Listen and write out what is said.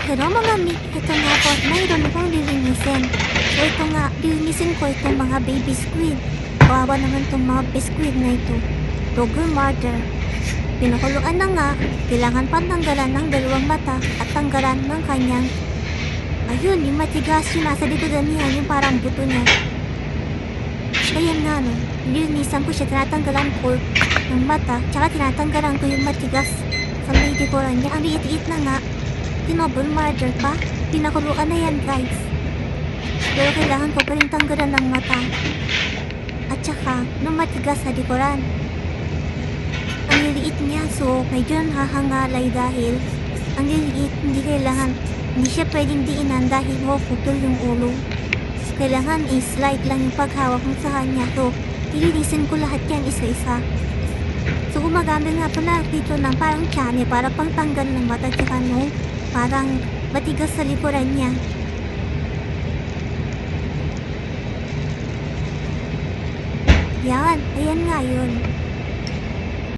Pero mga meat, ito nga po at mayroon akong lilinisin. So ito nga, lilinisin ko itong mga baby squid. Kawawa naman itong mga squid na ito. Dogger mother. Pinakuluan na nga, kailangan pantanggalan ng dalawang mata at tanggalan ng kanyang ayun, yung matigas yung nasa likodan niya, yung parang buto niya. Kaya nga no, nilinisan ko siya, tinatanggalan ko ng mata, tsaka tinatanggalan ko yung matigas sa may likodan niya. Ang liit-liit na nga, tinobble murder pa, pinakuluan na yan guys. Pero kailangan ko pa rin tanggalan ng mata at tsaka ng matigas sa likodan. Ang liliit niya, so medyo hahangalay dahil ang liliit, hindi siya pwedeng diinan dahil putol yung ulo. Kailangan i-slide lang yung paghawak mo sa kanya. So, ililisin ko lahat yan isa-isa. So, gumagamit nga pala dito ng parang tsane para pangtanggal ng mata tsaka no, parang matigas sa likuran niya. Yan, ayan nga yun.